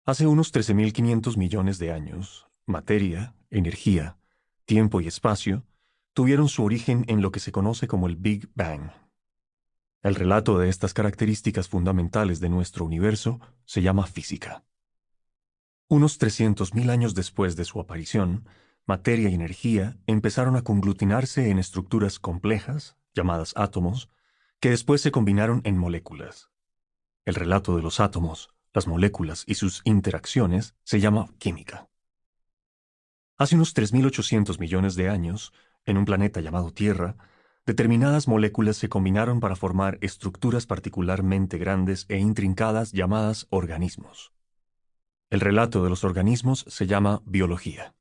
Hace unos 13.500 millones de años, materia, energía, tiempo y espacio tuvieron su origen en lo que se conoce como el Big Bang. El relato de estas características fundamentales de nuestro universo se llama física. Unos 300.000 años después de su aparición, materia y energía empezaron a conglutinarse en estructuras complejas, llamadas átomos, que después se combinaron en moléculas. El relato de los átomos, las moléculas y sus interacciones se llama química. Hace unos 3.800 millones de años, en un planeta llamado Tierra, determinadas moléculas se combinaron para formar estructuras particularmente grandes e intrincadas llamadas organismos. El relato de los organismos se llama biología.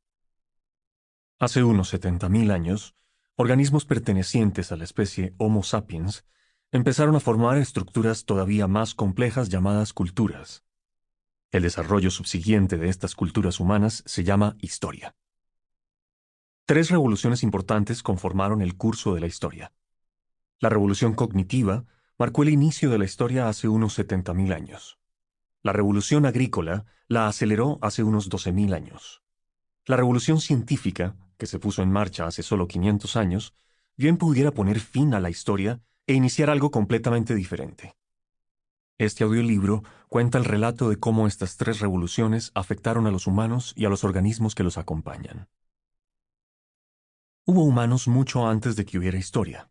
Hace unos 70.000 años, organismos pertenecientes a la especie Homo sapiens empezaron a formar estructuras todavía más complejas llamadas culturas. El desarrollo subsiguiente de estas culturas humanas se llama historia. Tres revoluciones importantes conformaron el curso de la historia. La revolución cognitiva marcó el inicio de la historia hace unos 70.000 años. La revolución agrícola la aceleró hace unos 12.000 años. La revolución científica, que se puso en marcha hace solo 500 años, bien pudiera poner fin a la historia e iniciar algo completamente diferente. Este audiolibro cuenta el relato de cómo estas tres revoluciones afectaron a los humanos y a los organismos que los acompañan. Hubo humanos mucho antes de que hubiera historia.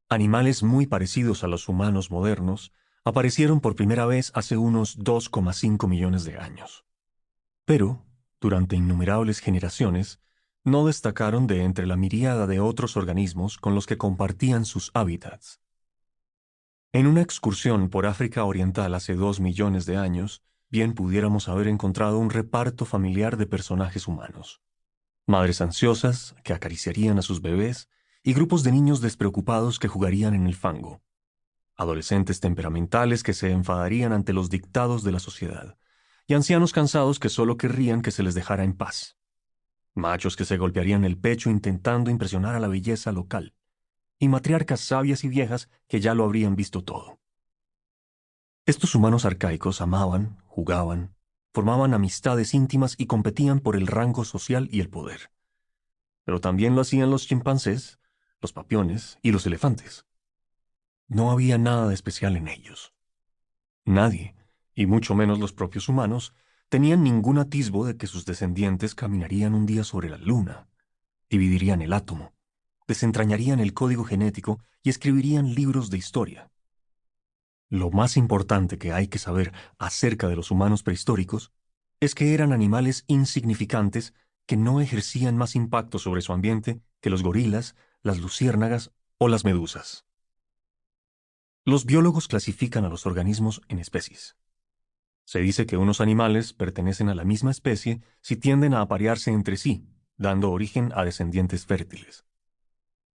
Animales muy parecidos a los humanos modernos aparecieron por primera vez hace unos 2,5 millones de años. Pero, durante innumerables generaciones, no destacaron de entre la miríada de otros organismos con los que compartían sus hábitats. En una excursión por África Oriental hace 2 millones de años, bien pudiéramos haber encontrado un reparto familiar de personajes humanos. Madres ansiosas que acariciarían a sus bebés y grupos de niños despreocupados que jugarían en el fango. Adolescentes temperamentales que se enfadarían ante los dictados de la sociedad, y ancianos cansados que solo querrían que se les dejara en paz. Machos que se golpearían el pecho intentando impresionar a la belleza local, y matriarcas sabias y viejas que ya lo habrían visto todo. Estos humanos arcaicos amaban, jugaban, formaban amistades íntimas y competían por el rango social y el poder. Pero también lo hacían los chimpancés, los papiones y los elefantes. No había nada de especial en ellos. Nadie, y mucho menos los propios humanos, tenían ningún atisbo de que sus descendientes caminarían un día sobre la luna, dividirían el átomo, desentrañarían el código genético y escribirían libros de historia. Lo más importante que hay que saber acerca de los humanos prehistóricos es que eran animales insignificantes que no ejercían más impacto sobre su ambiente que los gorilas, las luciérnagas o las medusas. Los biólogos clasifican a los organismos en especies. Se dice que unos animales pertenecen a la misma especie si tienden a aparearse entre sí, dando origen a descendientes fértiles.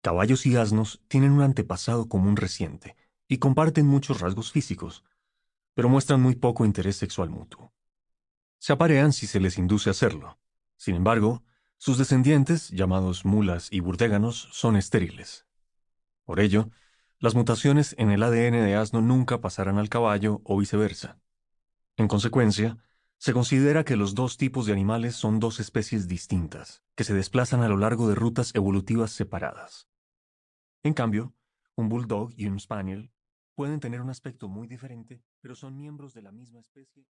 Caballos y asnos tienen un antepasado común reciente y comparten muchos rasgos físicos, pero muestran muy poco interés sexual mutuo. Se aparean si se les induce a hacerlo. Sin embargo, sus descendientes, llamados mulas y burdéganos, son estériles. Por ello, las mutaciones en el ADN de asno nunca pasarán al caballo o viceversa. En consecuencia, se considera que los dos tipos de animales son dos especies distintas, que se desplazan a lo largo de rutas evolutivas separadas. En cambio, un bulldog y un spaniel pueden tener un aspecto muy diferente, pero son miembros de la misma especie y